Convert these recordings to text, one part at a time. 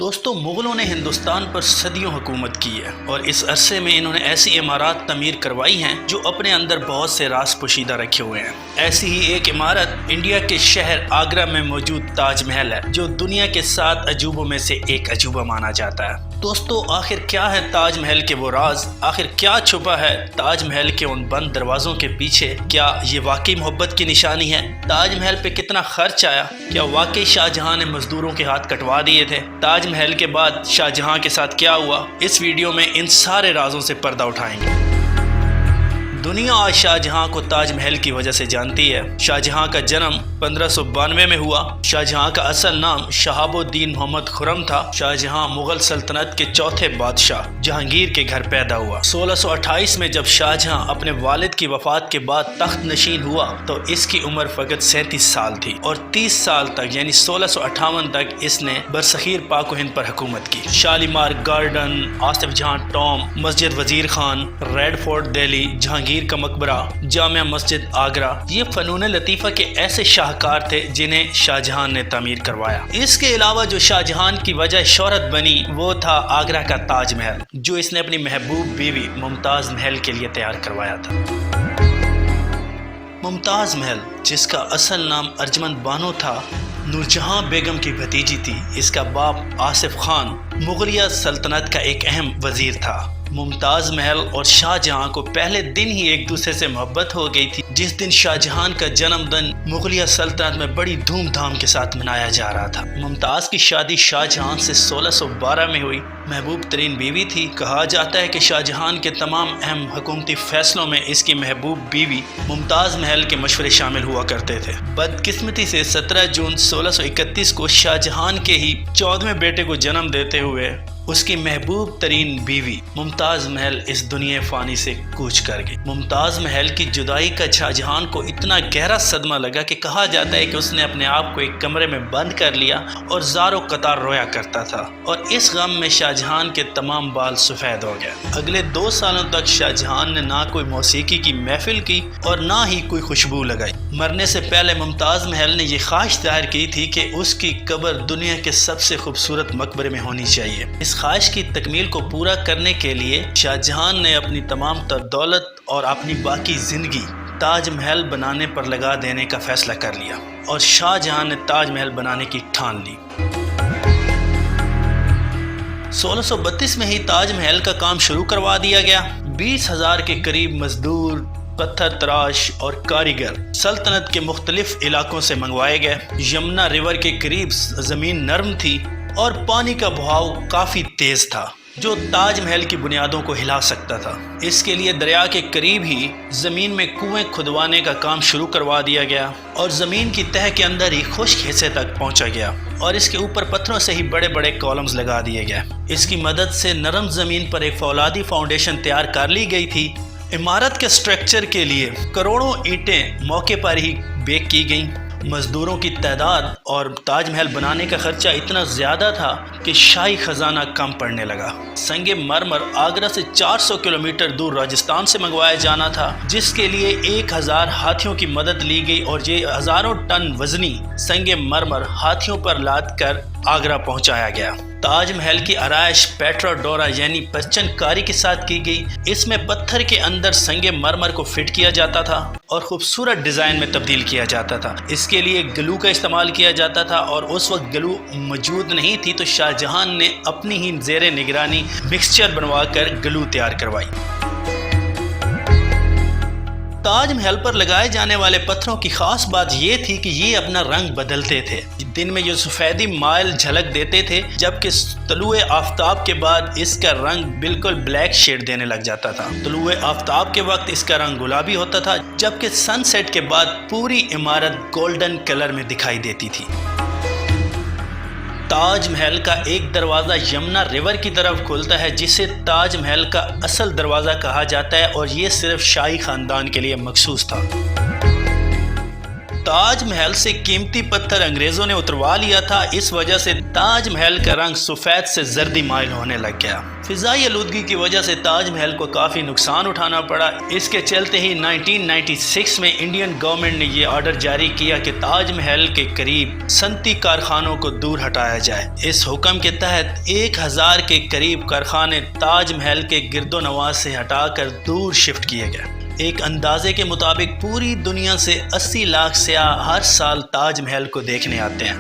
دوستو مغلوں نے ہندوستان پر صدیوں حکومت کی ہے اور اس عرصے میں انہوں نے ایسی عمارات تعمیر کروائی ہیں جو اپنے اندر بہت سے راز پوشیدہ رکھے ہوئے ہیں۔ ایسی ہی ایک عمارت انڈیا کے شہر آگرہ میں موجود تاج محل ہے جو دنیا کے 7 عجوبوں میں سے ایک عجوبہ مانا جاتا ہے۔ دوستو آخر کیا ہے تاج محل کے وہ راز؟ آخر کیا چھپا ہے تاج محل کے ان بند دروازوں کے پیچھے؟ کیا یہ واقعی محبت کی نشانی ہے؟ تاج محل پہ کتنا خرچ آیا؟ کیا واقعی شاہ جہاں نے مزدوروں کے ہاتھ کٹوا دیے تھے؟ تاج محل کے بعد شاہ جہاں کے ساتھ کیا ہوا؟ اس ویڈیو میں ان سارے رازوں سے پردہ اٹھائیں گے۔ دنیا آج شاہ جہاں کو تاج محل کی وجہ سے جانتی ہے۔ شاہ جہاں کا جنم 1592 میں ہوا۔ شاہ جہاں کا اصل نام شہاب الدین محمد خرم تھا۔ شاہ جہاں مغل سلطنت کے چوتھے بادشاہ جہانگیر کے گھر پیدا ہوا۔ 1628 میں جب شاہ جہاں اپنے والد کی وفات کے بعد تخت نشین ہوا تو اس کی عمر فقط 37 سال تھی اور 30 سال تک یعنی 1658 تک اس نے برصغیر پاک و ہند پر حکومت کی۔ شالیمار گارڈن، آصف جہاں ٹوم، مسجد وزیر خان، ریڈ فورٹ دہلی، جہانگیر کا مقبرہ، جامع مسجد آگرہ، یہ فنون لطیفہ کے ایسے شاہکار تھے جنہیں شاہ جہاں نے تعمیر کروایا۔ اس کے علاوہ جو شاہ جہاں کی وجہ شہرت بنی وہ تھا آگرہ کا تاج محل جو اس نے اپنی محبوب بیوی ممتاز محل کے لیے تیار کروایا تھا۔ ممتاز محل جس کا اصل نام ارجمند بانو تھا، نورجہاں بیگم کی بھتیجی تھی۔ اس کا باپ آصف خان مغلیہ سلطنت کا ایک اہم وزیر تھا۔ ممتاز محل اور شاہ جہاں کو پہلے دن ہی ایک دوسرے سے محبت ہو گئی تھی۔ جس دن شاہ جہاں کا جنم دن مغلیہ سلطنت میں بڑی دھوم دھام کے ساتھ منایا جا رہا تھا۔ ممتاز کی شادی شاہ جہاں سے 1612 میں ہوئی۔ محبوب ترین بیوی تھی۔ کہا جاتا ہے کہ شاہ جہاں کے تمام اہم حکومتی فیصلوں میں اس کی محبوب بیوی ممتاز محل کے مشورے شامل ہوا کرتے تھے۔ بدقسمتی سے 17 جون 1631 کو شاہ جہاں کے ہی 14ویں بیٹے کو جنم دیتے ہوئے اس کی محبوب ترین بیوی ممتاز محل اس دنیا فانی سے کوچ کر گئی۔ ممتاز محل کی جدائی کا شاہ جہاں کو اتنا گہرا صدمہ لگا کہ کہا جاتا ہے کہ اس نے اپنے آپ کو ایک کمرے میں بند کر لیا اور زار و قطار رویا کرتا تھا اور اس غم میں شاہ جہاں کے تمام بال سفید ہو گئے۔ اگلے 2 سالوں تک شاہ جہاں نے نہ کوئی موسیقی کی محفل کی اور نہ ہی کوئی خوشبو لگائی۔ مرنے سے پہلے ممتاز محل نے یہ خواہش ظاہر کی تھی کہ اس کی قبر دنیا کے سب سے خوبصورت مقبرے میں ہونی چاہیے۔ اس خواہش کی تکمیل کو پورا کرنے کے لیے شاہ جہاں نے اپنی تمام تر دولت اور اپنی باقی زندگی تاج محل بنانے پر لگا دینے کا فیصلہ کر لیا اور شاہ جہاں نے تاج محل بنانے کی ٹھان لی۔ 1632 میں ہی تاج محل کا کام شروع کروا دیا گیا۔ 20,000 کے قریب مزدور، پتھر تراش اور کاریگر سلطنت کے مختلف علاقوں سے منگوائے گئے۔ یمنا ریور کے قریب زمین نرم تھی اور پانی کا بہاؤ کافی تیز تھا جو تاج محل کی بنیادوں کو ہلا سکتا تھا۔ اس کے لیے دریا کے قریب ہی زمین میں کنویں کھدوانے کا کام شروع کروا دیا گیا اور زمین کی تہہ کے اندر ہی خشک حصے تک پہنچا گیا اور اس کے اوپر پتھروں سے ہی بڑے بڑے کالمز لگا دیے گئے۔ اس کی مدد سے نرم زمین پر ایک فولادی فاؤنڈیشن تیار کر لی گئی تھی۔ عمارت کے سٹرکچر کے لیے کروڑوں اینٹیں موقع پر ہی بیک کی گئیں۔ مزدوروں کی تعداد اور تاج محل بنانے کا خرچہ اتنا زیادہ تھا کہ شاہی خزانہ کم پڑنے لگا۔ سنگ مرمر آگرہ سے 400 کلومیٹر دور راجستھان سے منگوایا جانا تھا جس کے لیے 1000 ہاتھیوں کی مدد لی گئی اور یہ ہزاروں ٹن وزنی سنگ مرمر ہاتھیوں پر لاد کر آگرہ پہنچایا گیا۔ تاج محل کی آرائش پیٹرا ڈورا یعنی پرچن کاری کے ساتھ کی گئی۔ اس میں پتھر کے اندر سنگ مرمر کو فٹ کیا جاتا تھا اور خوبصورت ڈیزائن میں تبدیل کیا جاتا تھا۔ اس کے لیے گلو کا استعمال کیا جاتا تھا اور اس وقت گلو موجود نہیں تھی تو شاہ جہاں نے اپنی ہی زیر نگرانی مکسچر بنوا کر گلو تیار کروائی۔ تاج محل پر لگائے جانے والے پتھروں کی خاص بات یہ تھی کہ یہ اپنا رنگ بدلتے تھے۔ دن میں یہ سفیدی مائل جھلک دیتے تھے جبکہ طلوع آفتاب کے بعد اس کا رنگ بالکل بلیک شیڈ دینے لگ جاتا تھا۔ طلوع آفتاب کے وقت اس کا رنگ گلابی ہوتا تھا جبکہ سن سیٹ کے بعد پوری عمارت گولڈن کلر میں دکھائی دیتی تھی۔ تاج محل کا ایک دروازہ یمنا ریور کی طرف کھلتا ہے جسے تاج محل کا اصل دروازہ کہا جاتا ہے اور یہ صرف شاہی خاندان کے لیے مخصوص تھا۔ تاج محل سے قیمتی پتھر انگریزوں نے اتروا لیا تھا، اس وجہ سے تاج محل کا رنگ سفید سے زردی مائل ہونے لگ گیا۔ فضائی آلودگی کی وجہ سے تاج محل کو کافی نقصان اٹھانا پڑا۔ اس کے چلتے ہی 1996 میں انڈین گورنمنٹ نے یہ آرڈر جاری کیا کہ تاج محل کے قریب صنعتی کارخانوں کو دور ہٹایا جائے۔ اس حکم کے تحت 1000 کے قریب کارخانے تاج محل کے گرد و نواح سے ہٹا کر دور شفٹ کیے گئے۔ ایک اندازے کے مطابق پوری دنیا سے 80 لاکھ سیاح ہر سال تاج محل کو دیکھنے آتے ہیں۔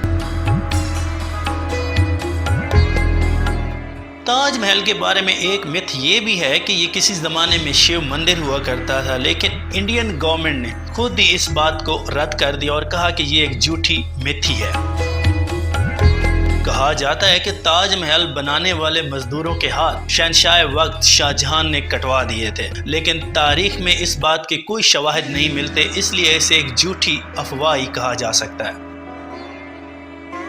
تاج محل کے بارے میں ایک مت یہ بھی ہے کہ یہ کسی زمانے میں شیو مندر ہوا کرتا تھا، لیکن انڈین گورنمنٹ نے خود ہی اس بات کو رد کر دیا اور کہا کہ یہ ایک جھوٹی مت ہی ہے۔ کہا جاتا ہے کہ تاج محل بنانے والے مزدوروں کے ہاتھ شہنشاہ وقت شاہ جہان نے کٹوا دیے تھے، لیکن تاریخ میں اس بات کے کوئی شواہد نہیں ملتے، اس لیے اسے ایک جھوٹی افواہ ہی کہا جا سکتا ہے۔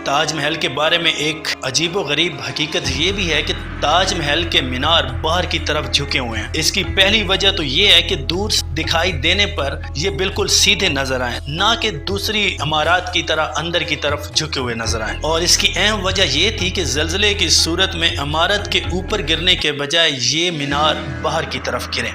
تاج محل کے بارے میں ایک عجیب و غریب حقیقت یہ بھی ہے کہ تاج محل کے مینار باہر کی طرف جھکے ہوئے ہیں۔ اس کی پہلی وجہ تو یہ ہے کہ دور دکھائی دینے پر یہ بالکل سیدھے نظر آئیں، نہ کہ دوسری عمارات کی طرح اندر کی طرف جھکے ہوئے نظر آئیں۔ اور اس کی اہم وجہ یہ تھی کہ زلزلے کی صورت میں عمارت کے اوپر گرنے کے بجائے یہ مینار باہر کی طرف گریں۔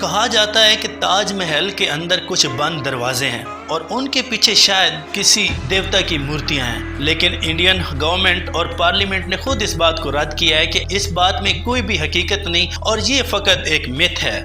کہا جاتا ہے کہ تاج محل کے اندر کچھ بند دروازے ہیں اور ان کے پیچھے شاید کسی دیوتا کی مورتیاں ہیں، لیکن انڈین گورنمنٹ اور پارلیمنٹ نے خود اس بات کو رد کیا ہے کہ اس بات میں کوئی بھی حقیقت نہیں اور یہ فقط ایک مت ہے۔